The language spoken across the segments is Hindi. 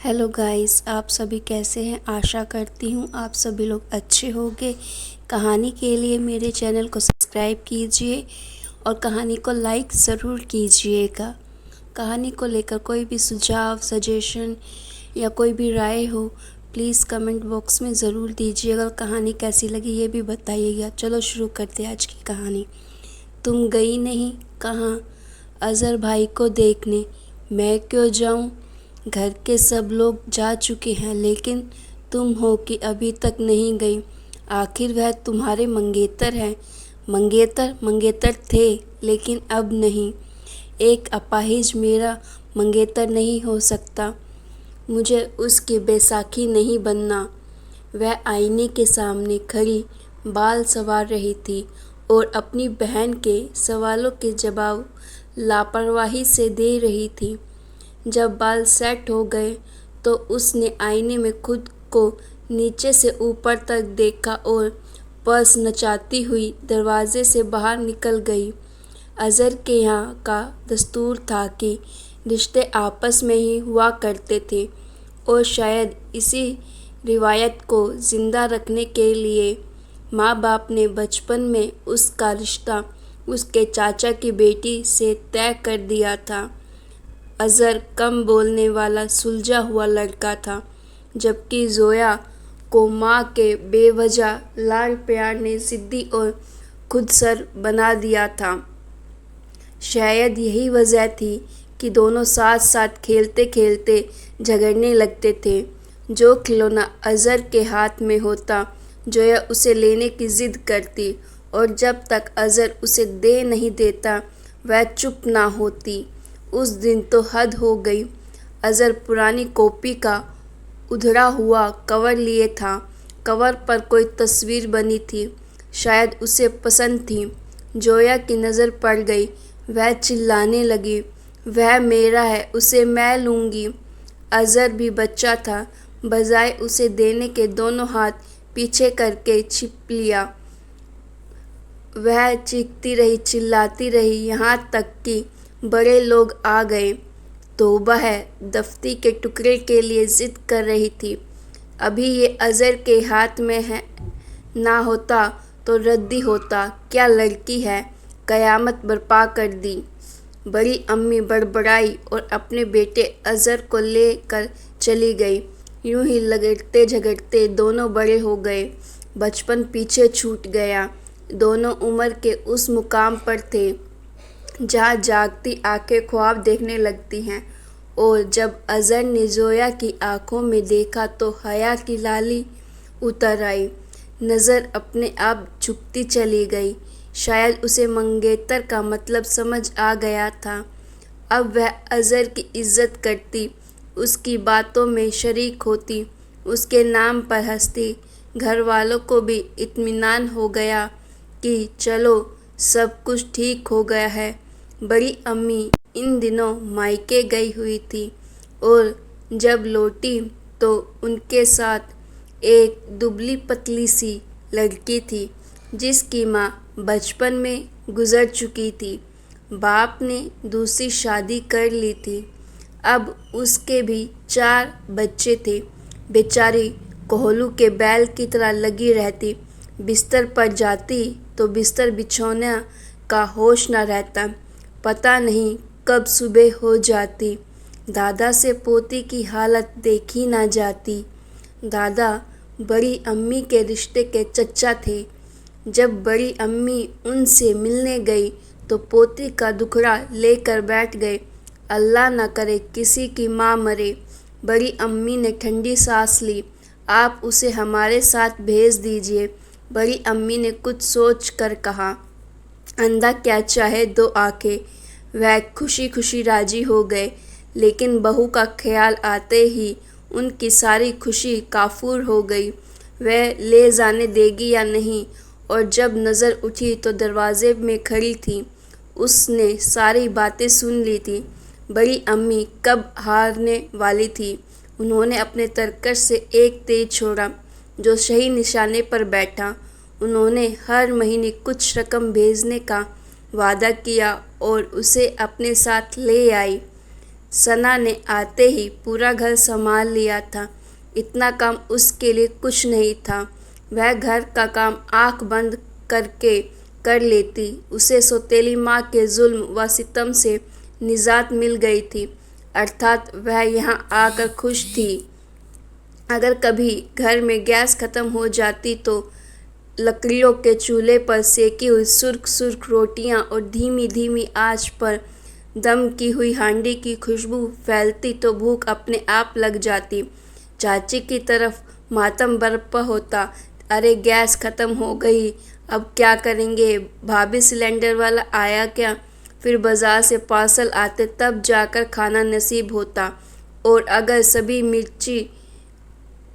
हेलो गाइस, आप सभी कैसे हैं। आशा करती हूँ आप सभी लोग अच्छे होंगे। कहानी के लिए मेरे चैनल को सब्सक्राइब कीजिए और कहानी को लाइक ज़रूर कीजिएगा। कहानी को लेकर कोई भी सुझाव, सजेशन या कोई भी राय हो प्लीज़ कमेंट बॉक्स में ज़रूर दीजिएगा। कहानी कैसी लगी ये भी बताइएगा। चलो शुरू करते हैं आज की कहानी। तुम गई नहीं कहाँ अज़हर भाई को देखने, मैं क्यों जाऊँ। घर के सब लोग जा चुके हैं लेकिन तुम हो कि अभी तक नहीं गई। आखिर वह तुम्हारे मंगेतर हैं। मंगेतर थे लेकिन अब नहीं। एक अपाहिज मेरा मंगेतर नहीं हो सकता। मुझे उसकी बैसाखी नहीं बनना। वह आईने के सामने खड़ी बाल संवार रही थी और अपनी बहन के सवालों के जवाब लापरवाही से दे रही थी। जब बाल सेट हो गए तो उसने आईने में खुद को नीचे से ऊपर तक देखा और पर्स नचाती हुई दरवाजे से बाहर निकल गई। अज़हर के यहाँ का दस्तूर था कि रिश्ते आपस में ही हुआ करते थे और शायद इसी रिवायत को ज़िंदा रखने के लिए माँ बाप ने बचपन में उसका रिश्ता उसके चाचा की बेटी से तय कर दिया था। अज़हर कम बोलने वाला सुलझा हुआ लड़का था, जबकि ज़ोया को माँ के बेवजह लाड़ प्यार ने ज़िद्दी और खुदसर बना दिया था। शायद यही वजह थी कि दोनों साथ साथ खेलते खेलते झगड़ने लगते थे। जो खिलौना अज़हर के हाथ में होता ज़ोया उसे लेने की ज़िद करती और जब तक अज़हर उसे दे नहीं देता वह चुप ना होती। उस दिन तो हद हो गई। अज़हर पुरानी कॉपी का उधड़ा हुआ कवर लिए था। कवर पर कोई तस्वीर बनी थी, शायद उसे पसंद थी। ज़ोया की नज़र पड़ गई। वह चिल्लाने लगी, वह मेरा है, उसे मैं लूँगी। अज़हर भी बच्चा था, बजाय उसे देने के दोनों हाथ पीछे करके छिप लिया। वह चीखती रही, चिल्लाती रही, यहाँ तक कि बड़े लोग आ गए। तौबा है, दफ्ती के टुकड़े के लिए ज़िद कर रही थी। अभी ये अज़हर के हाथ में है, ना होता तो रद्दी होता। क्या लड़की है, क़यामत बर्पा कर दी। बड़ी अम्मी बड़बड़ाई और अपने बेटे अज़हर को ले कर चली गई। यूं ही लगड़ते झगड़ते दोनों बड़े हो गए। बचपन पीछे छूट गया। दोनों उम्र के उस मुकाम पर थे जहाँ जागती आंखें ख्वाब देखने लगती हैं। और जब अज़हर ने ज़ोया की आंखों में देखा तो हया की लाली उतर आई। नज़र अपने आप झुकती चली गई। शायद उसे मंगेतर का मतलब समझ आ गया था। अब वह अज़हर की इज़्ज़त करती, उसकी बातों में शरीक होती, उसके नाम पर हंसती। घर वालों को भी इत्मीनान हो गया कि चलो सब कुछ ठीक हो गया है। बड़ी अम्मी इन दिनों मायके गई हुई थी और जब लौटी तो उनके साथ एक दुबली पतली सी लड़की थी जिसकी माँ बचपन में गुजर चुकी थी। बाप ने दूसरी शादी कर ली थी। अब उसके भी 4 बच्चे थे। बेचारी कोहलू के बैल की तरह लगी रहती। बिस्तर पर जाती तो बिस्तर बिछौना का होश न रहता। पता नहीं कब सुबह हो जाती। दादा से पोती की हालत देखी ना जाती। दादा बड़ी अम्मी के रिश्ते के चच्चा थे। जब बड़ी अम्मी उनसे मिलने गई तो पोती का दुखड़ा लेकर बैठ गए। अल्लाह न करे किसी की माँ मरे। बड़ी अम्मी ने ठंडी सांस ली। आप उसे हमारे साथ भेज दीजिए। बड़ी अम्मी ने कुछ सोच कर कहा, अंधा क्या चाहे 2 आंखें। वह खुशी खुशी राजी हो गए, लेकिन बहू का ख्याल आते ही उनकी सारी खुशी काफूर हो गई। वह ले जाने देगी या नहीं। और जब नज़र उठी तो दरवाजे में खड़ी थी। उसने सारी बातें सुन ली थी। बड़ी अम्मी कब हारने वाली थी। उन्होंने अपने तरकश से एक तीर छोड़ा जो सही निशाने पर बैठा। उन्होंने हर महीने कुछ रकम भेजने का वादा किया और उसे अपने साथ ले आई। सना ने आते ही पूरा घर संभाल लिया था। इतना काम उसके लिए कुछ नहीं था। वह घर का काम आंख बंद करके कर लेती। उसे सौतेली माँ के जुल्म व सितम से निजात मिल गई थी, अर्थात वह यहाँ आकर खुश थी। अगर कभी घर में गैस खत्म हो जाती तो लकड़ियों के चूल्हे पर सेकी हुई सुर्ख सुर्ख रोटियां और धीमी धीमी आंच पर दम की हुई हांडी की खुशबू फैलती तो भूख अपने आप लग जाती। चाची की तरफ मातम बरपा होता, अरे गैस खत्म हो गई, अब क्या करेंगे, भाभी सिलेंडर वाला आया क्या। फिर बाजार से पार्सल आते तब जाकर खाना नसीब होता। और अगर सभी मिर्ची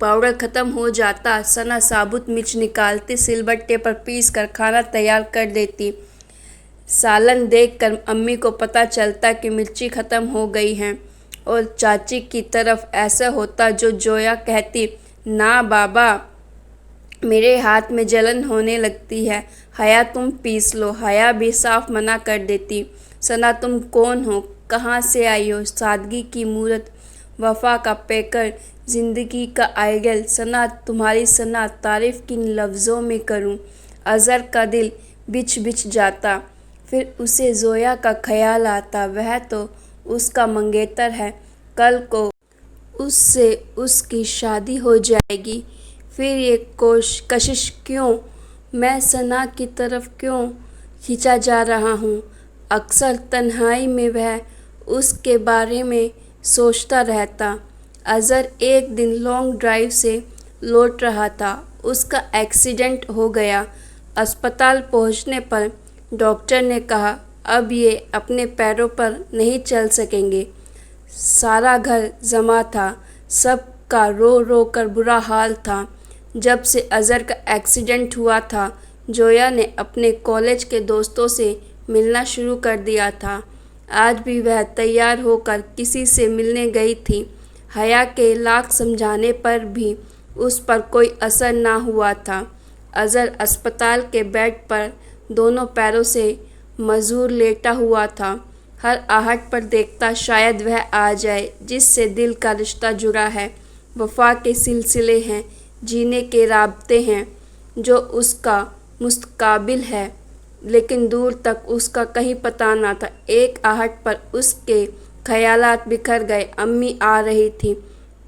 पाउडर ख़त्म हो जाता, सना साबुत मिर्च निकालती, सिलबट्टे पर पीस कर खाना तैयार कर देती। सालन देखकर अम्मी को पता चलता कि मिर्ची ख़त्म हो गई हैं और चाची की तरफ ऐसा होता जो जोया कहती, ना बाबा, मेरे हाथ में जलन होने लगती है, हया तुम पीस लो। हया भी साफ मना कर देती, सना तुम कौन हो, कहाँ से आई हो, सादगी की मूरत, वफा का पैकर, ज़िंदगी का आइडियल। सना तुम्हारी सना, तारीफ़ किन लफ्ज़ों में करूं। अज़हर का दिल बिछ बिछ जाता। फिर उसे जोया का ख्याल आता, वह तो उसका मंगेतर है, कल को उससे उसकी शादी हो जाएगी। फिर ये कशिश क्यों, मैं सना की तरफ क्यों खींचा जा रहा हूँ। अक्सर तन्हाई में वह उसके बारे में सोचता रहता। अज़हर एक दिन लॉन्ग ड्राइव से लौट रहा था, उसका एक्सीडेंट हो गया। अस्पताल पहुंचने पर डॉक्टर ने कहा, अब ये अपने पैरों पर नहीं चल सकेंगे। सारा घर जमा था, सबका रो रो कर बुरा हाल था। जब से अज़हर का एक्सीडेंट हुआ था, जोया ने अपने कॉलेज के दोस्तों से मिलना शुरू कर दिया था। आज भी वह तैयार होकर किसी से मिलने गई थी। हया के लाख समझाने पर भी उस पर कोई असर ना हुआ था। अज़हर अस्पताल के बेड पर दोनों पैरों से मजबूर लेटा हुआ था। हर आहट पर देखता शायद वह आ जाए जिससे दिल का रिश्ता जुड़ा है, वफा के सिलसिले हैं, जीने के राब्ते हैं, जो उसका मुस्तकाबिल है, लेकिन दूर तक उसका कहीं पता ना था। एक आहट पर उसके ख्यालात बिखर गए। अम्मी आ रही थी,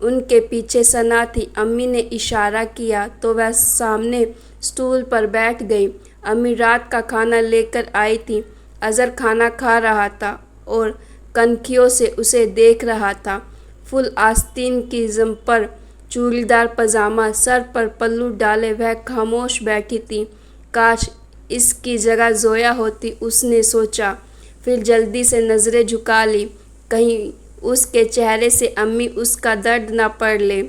उनके पीछे सना थी। अम्मी ने इशारा किया तो वह सामने स्टूल पर बैठ गई। अम्मी रात का खाना लेकर आई थी। अज़हर खाना खा रहा था और कनखियों से उसे देख रहा था। फुल आस्तीन की जम्पर, चूड़ीदार पजामा, सर पर पल्लू डाले वह खामोश बैठी थी। काश इसकी जगह जोया होती, उसने सोचा। फिर जल्दी से नज़रें झुका ली, कहीं उसके चेहरे से अम्मी उसका दर्द ना पढ़ ले।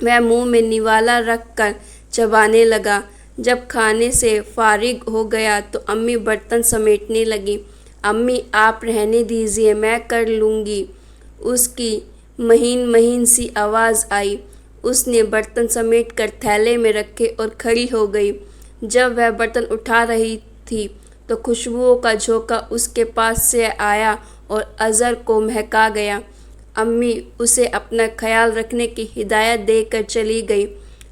वह मुंह में निवाला रख कर चबाने लगा। जब खाने से फारिग हो गया तो अम्मी बर्तन समेटने लगी। अम्मी आप रहने दीजिए, मैं कर लूँगी, उसकी महीन महीन सी आवाज़ आई। उसने बर्तन समेट कर थैले में रखे और खड़ी हो गई। जब वह बर्तन उठा रही थी तो खुशबुओं का झोंका उसके पास से आया और अज़हर को महका गया। अम्मी उसे अपना ख्याल रखने की हिदायत देकर चली गई।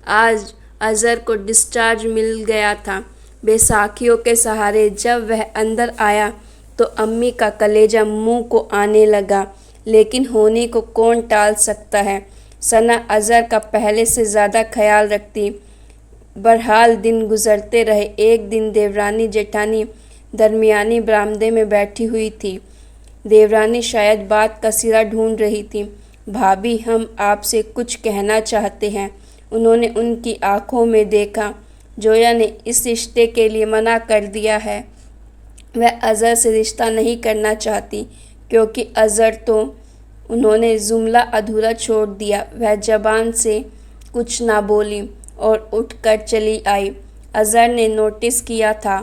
आज अज़हर को डिस्चार्ज मिल गया था। बैसाखियों के सहारे जब वह अंदर आया तो अम्मी का कलेजा मुंह को आने लगा, लेकिन होने को कौन टाल सकता है। सना अज़हर का पहले से ज़्यादा ख्याल रखती। बहरहाल दिन गुजरते रहे। एक दिन देवरानी जेठानी दरमियानी बरामदे में बैठी हुई थी। देवरानी शायद बात का सिरा ढूंढ रही थी। भाभी, हम आपसे कुछ कहना चाहते हैं। उन्होंने उनकी आंखों में देखा। जोया ने इस रिश्ते के लिए मना कर दिया है। वह अज़हर से रिश्ता नहीं करना चाहती क्योंकि अज़हर तो उन्होंने जुमला अधूरा छोड़ दिया। वह ज़बान से कुछ ना बोली और उठकर चली आई। अज़हर ने नोटिस किया था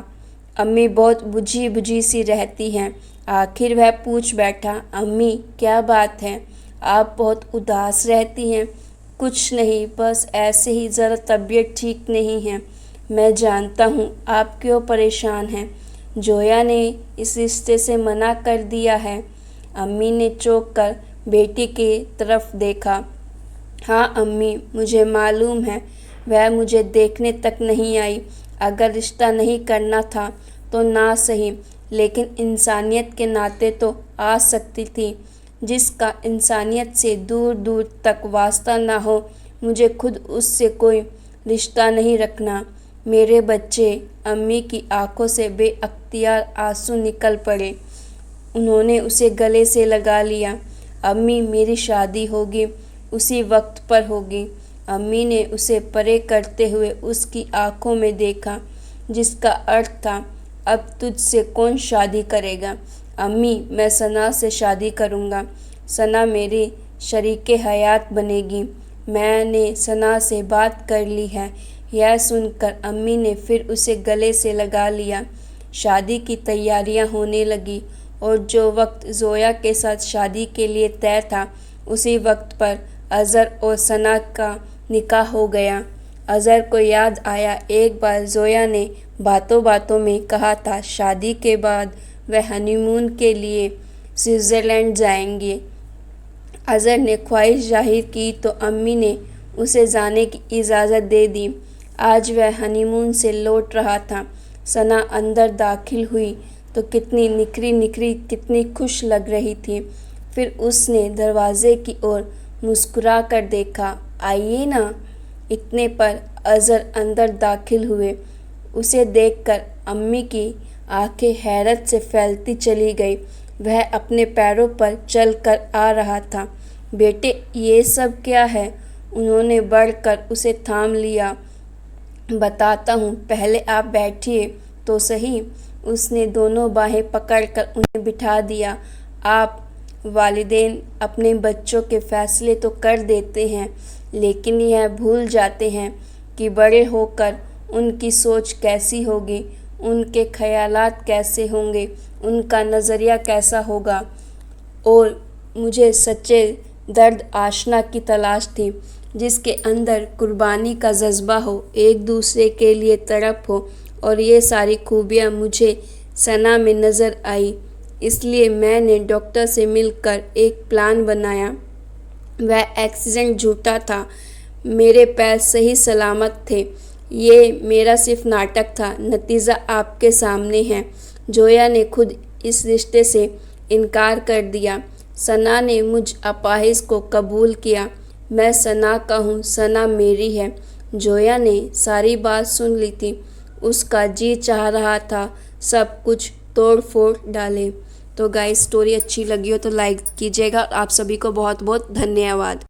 अम्मी बहुत बुझी बुझी सी रहती हैं। आखिर वह पूछ बैठा, अम्मी क्या बात है, आप बहुत उदास रहती हैं। कुछ नहीं, बस ऐसे ही ज़रा तबीयत ठीक नहीं है। मैं जानता हूँ आप क्यों परेशान हैं। जोया ने इस रिश्ते से मना कर दिया है। अम्मी ने चौंक कर बेटी की तरफ देखा। हाँ अम्मी, मुझे मालूम है, वह मुझे देखने तक नहीं आई। अगर रिश्ता नहीं करना था तो ना सही, लेकिन इंसानियत के नाते तो आ सकती थी। जिसका इंसानियत से दूर दूर तक वास्ता ना हो, मुझे खुद उससे कोई रिश्ता नहीं रखना। मेरे बच्चे। अम्मी की आंखों से बेअख्तियार आंसू निकल पड़े। उन्होंने उसे गले से लगा लिया। अम्मी, मेरी शादी होगी, उसी वक्त पर होगी। अम्मी ने उसे परे करते हुए उसकी आंखों में देखा, जिसका अर्थ था, अब तुझसे कौन शादी करेगा? अम्मी, मैं सना से शादी करूँगा। सना मेरी शरीके हयात बनेगी। मैंने सना से बात कर ली है। यह सुनकर अम्मी ने फिर उसे गले से लगा लिया। शादी की तैयारियां होने लगी और जो वक्त ज़ोया के साथ शादी के लिए तय था, उसी वक्त पर अज़हर और सना का निकाह हो गया। अज़हर को याद आया, एक बार ज़ोया ने बातों बातों में कहा था शादी के बाद वह हनीमून के लिए स्विट्ज़रलैंड जाएंगे। अज़हर ने ख्वाहिश जाहिर की तो अम्मी ने उसे जाने की इजाज़त दे दी। आज वह हनीमून से लौट रहा था। सना अंदर दाखिल हुई तो कितनी निखरी निखरी, कितनी खुश लग रही थी। फिर उसने दरवाजे की ओर मुस्कुरा कर देखा। आइए ना। इतने पर अज़हर अंदर दाखिल हुए। उसे देखकर अम्मी की आंखें हैरत से फैलती चली गई। वह अपने पैरों पर चल कर आ रहा था। बेटे, ये सब क्या है? उन्होंने बढ़कर उसे थाम लिया। बताता हूँ, पहले आप बैठिए तो सही। उसने दोनों बाहें पकड़कर उन्हें बिठा दिया। आप वालिदैन अपने बच्चों के फैसले तो कर देते हैं, लेकिन यह भूल जाते हैं कि बड़े होकर उनकी सोच कैसी होगी, उनके ख़यालात कैसे होंगे, उनका नज़रिया कैसा होगा। और मुझे सच्चे दर्द आशना की तलाश थी, जिसके अंदर कुर्बानी का जज्बा हो, एक दूसरे के लिए तड़प हो, और ये सारी खूबियाँ मुझे सना में नज़र आई। इसलिए मैंने डॉक्टर से मिलकर एक प्लान बनाया। वह एक्सीडेंट झूठा था, मेरे पैर सही सलामत थे। ये मेरा सिर्फ नाटक था। नतीजा आपके सामने है। जोया ने खुद इस रिश्ते से इनकार कर दिया। सना ने मुझ अपाहिज को कबूल किया। मैं सना का हूँ, सना मेरी है। जोया ने सारी बात सुन ली थी। उसका जी चाह रहा था सब कुछ तोड़ फोड़ डाले। तो गाइस, स्टोरी अच्छी लगी हो तो लाइक कीजिएगा। आप सभी को बहुत बहुत धन्यवाद।